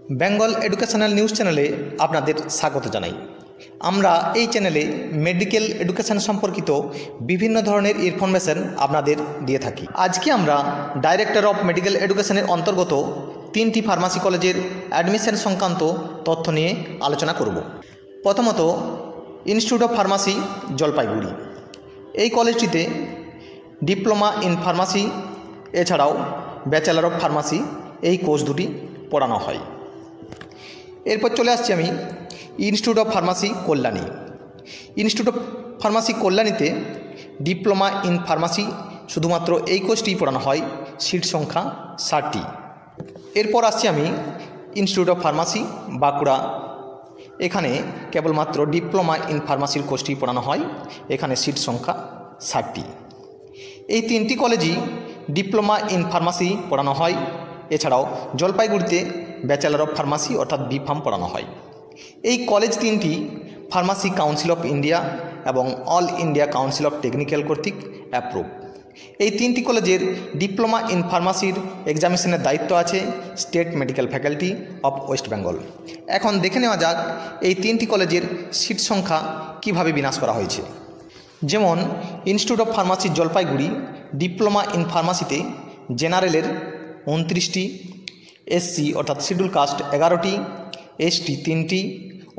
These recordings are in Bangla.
বেঙ্গল এডুকেশনাল নিউজ চ্যানেলে আপনাদের স্বাগত জানাই। আমরা এই চ্যানেলে মেডিকেল এডুকেশন সম্পর্কিত বিভিন্ন ধরনের ইনফরমেশন আপনাদের দিয়ে থাকি। আজকে আমরা ডাইরেক্টর অফ মেডিকেল এডুকেশনের অন্তর্গত 3টি ফার্মাসি কলেজের অ্যাডমিশন সংক্রান্ত তথ্য নিয়ে আলোচনা করব। প্রথমত, ইনস্টিটিউট অফ ফার্মাসি জলপাইগুড়ি। এই কলেজটিতে ডিপ্লোমা ইন ফার্মাসি এছাড়াও ব্যাচেলর অফ ফার্মাসি এই কোর্স দুটি পড়ানো হয়। এরপর চলে আসছি আমি institute of pharmacy Kalyani. Institute of pharmacy কল্যাণীতে ডিপ্লোমা ইন ফার্মাসি শুধুমাত্র এই কোর্সটি পড়ানো হয়, সিট সংখ্যা 60টি। এরপর আসছি আমি ইনস্টিটিউট অফ ফার্মাসি বাঁকুড়া। এখানে কেবলমাত্র ডিপ্লোমা ইন ফার্মাসির কোর্সটি পড়ানো হয়, এখানে সিট সংখ্যা 60টি। এই 3টি কলেজই ডিপ্লোমা ইন ফার্মাসি পড়ানো হয়। এছাড়াও জলপাইগুড়িতে ব্যাচেলর অফ ফার্মাসি অর্থাৎ বি.ফার্ম পড়ানো হয়। এই কলেজ 3টি ফার্মাসি কাউন্সিল অফ ইন্ডিয়া এবং all India council of technical কর্তৃক অ্যাপ্রুভ। এই 3টি কলেজের ডিপ্লোমা ইন ফার্মাসির এক্সামিনেশনের দায়িত্ব আছে state medical faculty of West Bengal. এখন দেখে নেওয়া যাক এই 3টি কলেজের সিট সংখ্যা কিভাবে বিন্যাস করা হয়েছে। যেমন institute of pharmacy Jalpaiguri diploma in ফার্মাসিতে জেনারেলের 29টি, এসসি অর্থাৎ শিডিউল কাস্ট 11টি, এসটি 3টি,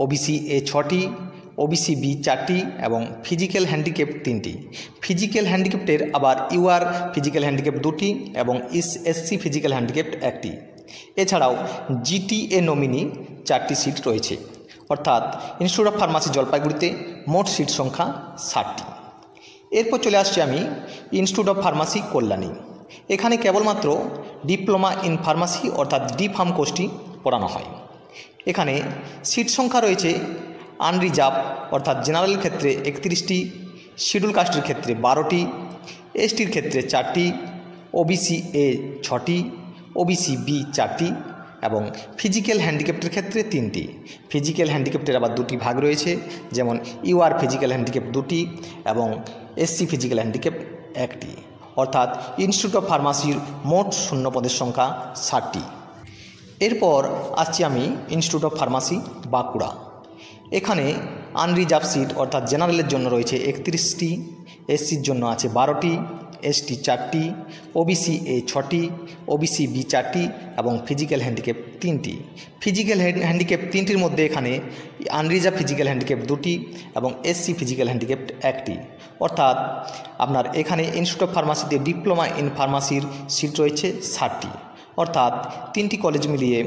ওবিসি এ 6টি, ওবিসি বি 4টি এবং ফিজিক্যাল হ্যান্ডিক্যাপ 3টি। ফিজিক্যাল হ্যান্ডিক্যাপ্টের আবার ইউআর ফিজিক্যাল হ্যান্ডিক্যাপ 2টি এবং এসসি ফিজিক্যাল হ্যান্ডিক্যাপ 1টি। এছাড়াও জিটিএ নমিনি 4টি সিট রয়েছে। অর্থাৎ ইনস্টিটিউট অফ ফার্মাসি জলপাইগুড়িতে মোট সিট সংখ্যা 60টি। এরপর চলে আসছি আমি ইনস্টিটিউট অফ ফার্মাসি কল্যাণী। এখানে কেবলমাত্র ডিপ্লোমা ইন ফার্মাসি অর্থাৎ ডি.ফার্ম কোর্সটি পড়ানো হয়। এখানে সিট সংখ্যা রয়েছে আনরিজার্ভ অর্থাৎ জেনারেল ক্ষেত্রে 31টি, শিডিউল কাস্টের ক্ষেত্রে 12টি, এসটির ক্ষেত্রে 4টি, ওবিসি এ 6টি, ওবিসি বি 4টি এবং ফিজিক্যাল হ্যান্ডিক্যাপ্টের ক্ষেত্রে 3টি। ফিজিক্যাল হ্যান্ডিক্যাপ্টের আবার 2টি ভাগ রয়েছে, যেমন ইউআর ফিজিক্যাল হ্যান্ডিক্যাপ 2টি এবং এসসি ফিজিক্যাল হ্যান্ডিক্যাপ 1টি। অর্থাৎ ইনস্টিটিউট অফ ফার্মাসির মোট শূন্য পদের সংখ্যা 60টি। এরপর আসছি আমি ইনস্টিটিউট অফ ফার্মাসি বাঁকুড়া। এখানে আনরিজার্ভ সিট অর্থাৎ জেনারেলের জন্য রয়েছে 31টি, এসসির জন্য আছে 12টি, এসটি 4টি, ওবিসি এ 6টি, ওবিসি বি 4টি এবং ফিজিক্যাল হ্যান্ডিক্যাপ 3টি। ফিজিক্যাল হ্যান্ডিক্যাপ 3টির মধ্যে এখানে আনরিজার্ভ ফিজিক্যাল হ্যান্ডিক্যাপ 2টি এবং এসসি ফিজিক্যাল হ্যান্ডিক্যাপ 1টি। অর্থাৎ আপনার এখানে ইনস্টিটিউট অফ ফার্মাসিতে ডিপ্লোমা ইন ফার্মাসির সিট রয়েছে 60টি। অর্থাৎ 3টি কলেজ মিলিয়ে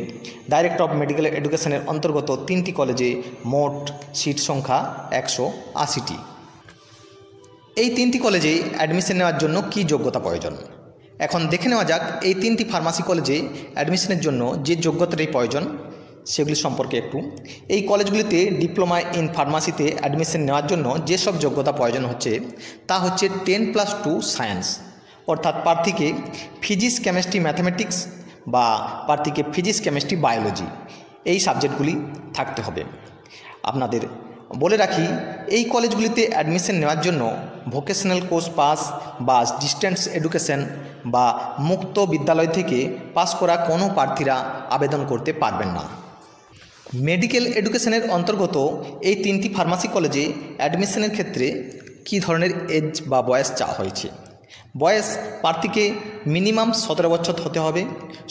ডাইরেক্টর অফ মেডিকেল এডুকেশনের অন্তর্গত 3টি কলেজে মোট সিট সংখ্যা 180টি। এই 3টি কলেজে অ্যাডমিশন নেওয়ার জন্য কি যোগ্যতা প্রয়োজন, এখন দেখে নেওয়া যাক এই 3টি ফার্মাসি কলেজে অ্যাডমিশনের জন্য যে যোগ্যতাটাই প্রয়োজন সেগুলি সম্পর্কে একটু। এই কলেজগুলিতে ডিপ্লোমা ইন ফার্মাসিতে অ্যাডমিশন নেওয়ার জন্য যেসব যোগ্যতা প্রয়োজন হচ্ছে তা হচ্ছে 10+2 সায়েন্স, অর্থাৎ প্রার্থীকে ফিজিক্স কেমিস্ট্রি ম্যাথামেটিক্স বা প্রার্থীকে ফিজিক্স কেমিস্ট্রি বায়োলজি এই সাবজেক্টগুলি থাকতে হবে। আপনাদের বলে রাখি এই কলেজগুলিতে অ্যাডমিশন নেওয়ার জন্য ভোকেশনাল কোর্স পাস বা ডিস্টেন্স এডুকেশন বা মুক্ত বিদ্যালয় থেকে পাস করা কোনো প্রার্থীরা আবেদন করতে পারবেন না। মেডিকেল এডুকেশনের অন্তর্গত এই 3টি ফার্মাসি কলেজে অ্যাডমিশনের ক্ষেত্রে কী ধরনের এজ বা বয়স চাওয়া হয়েছে। বয়স প্রার্থীকে মিনিমাম 17 বছর হতে হবে।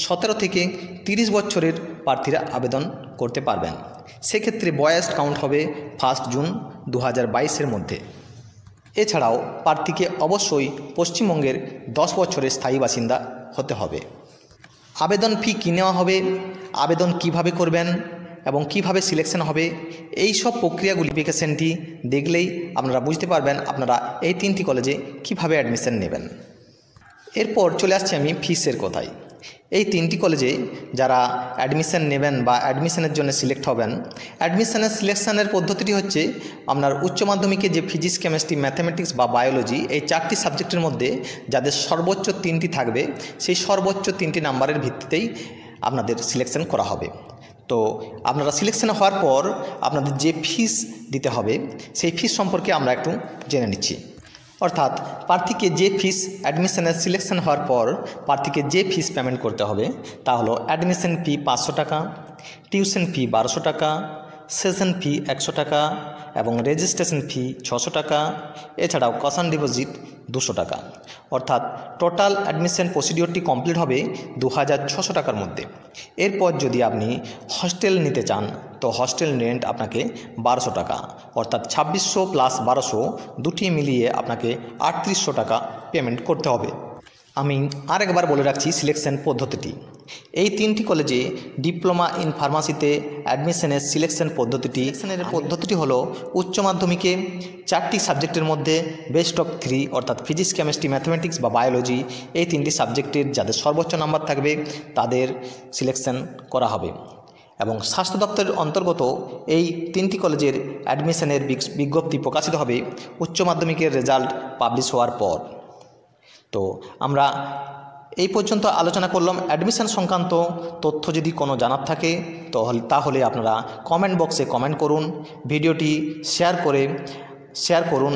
17 থেকে 30 বছরের প্রার্থীরা আবেদন করতে পারবেন। সেক্ষেত্রে বয়স কাউন্ট হবে 1 জুন 2022-এর মধ্যে। এছাড়াও প্রার্থীকে অবশ্যই পশ্চিমবঙ্গের 10 বছরের স্থায়ী বাসিন্দা হতে হবে। আবেদন ফি কী নেওয়া হবে, আবেদন কিভাবে করবেন এবং কিভাবে সিলেকশন হবে, এই সব প্রক্রিয়াগুলি অ্যাপ্লিকেশনটি দেখলেই আপনারা বুঝতে পারবেন আপনারা এই 3টি কলেজে কিভাবে অ্যাডমিশন নেবেন। এরপর চলে আসছি আমি ফিসের কথায়। এই 3টি কলেজে যারা অ্যাডমিশন নেবেন বা অ্যাডমিশনের জন্য সিলেক্ট হবেন, অ্যাডমিশনের সিলেকশনের পদ্ধতিটি হচ্ছে আপনার উচ্চ মাধ্যমিকে যে ফিজিক্স কেমিস্ট্রি ম্যাথামেটিক্স বা বায়োলজি এই 4টি সাবজেক্টের মধ্যে যাদের সর্বোচ্চ 3টি থাকবে সেই সর্বোচ্চ 3টি নাম্বারের ভিত্তিতেই আপনাদের সিলেকশন করা হবে। তো আপনারা সিলেকশন হওয়ার পর আপনাদের যে ফিস দিতে হবে সেই ফিস সম্পর্কে আমরা একটু জেনে নিচ্ছি। অর্থাৎ প্রার্থীকে যে ফিস অ্যাডমিশনের সিলেকশন হওয়ার পর প্রার্থীকে যে ফিস পেমেন্ট করতে হবে তা হলো অ্যাডমিশন ফি 500 টাকা, টিউশন ফি 1200 টাকা, সেশন ফি 100 টাকা এবং রেজিস্ট্রেশন ফি 600 টাকা, এছাড়াও কশন ডিপোজিট 200 টাকা। অর্থাৎ টোটাল অ্যাডমিশন প্রসিডিওরটি কমপ্লিট হবে 2600 টাকার মধ্যে। এরপর যদি আপনি হস্টেল নিতে চান তো হস্টেল রেন্ট আপনাকে 1200 টাকা, অর্থাৎ 2600 প্লাস 1200 দুটি মিলিয়ে আপনাকে 3800 টাকা পেমেন্ট করতে হবে। আমি আরেকবার বলে রাখছি সিলেকশন পদ্ধতিটি। এই তিনটি কলেজে ডিপ্লোমা ইন ফার্মাসিতে অ্যাডমিশনের সিলেকশন পদ্ধতিটি হলো উচ্চ মাধ্যমিকে 4টি সাবজেক্টের মধ্যে বেস্ট অফ 3 অর্থাৎ ফিজিক্স, কেমিস্ট্রি, ম্যাথমেটিক্স বা বায়োলজি এই তিনটি সাবজেক্টের যাদের সর্বোচ্চ নাম্বার থাকবে তাদের সিলেকশন করা হবে। এবং স্বাস্থ্য দপ্তরের অন্তর্গত এই তিনটি কলেজের অ্যাডমিশনের বিজ্ঞপ্তি প্রকাশিত হবে উচ্চ মাধ্যমিকের রেজাল্ট পাবলিশ হওয়ার পর। তো আমরা এই পর্যন্ত আলোচনা করলাম অ্যাডমিশন সংক্রান্ত তথ্য। যদি কোনো জানার থাকে তাহলে আপনারা কমেন্ট বক্সে কমেন্ট করুন, ভিডিওটি শেয়ার করুন।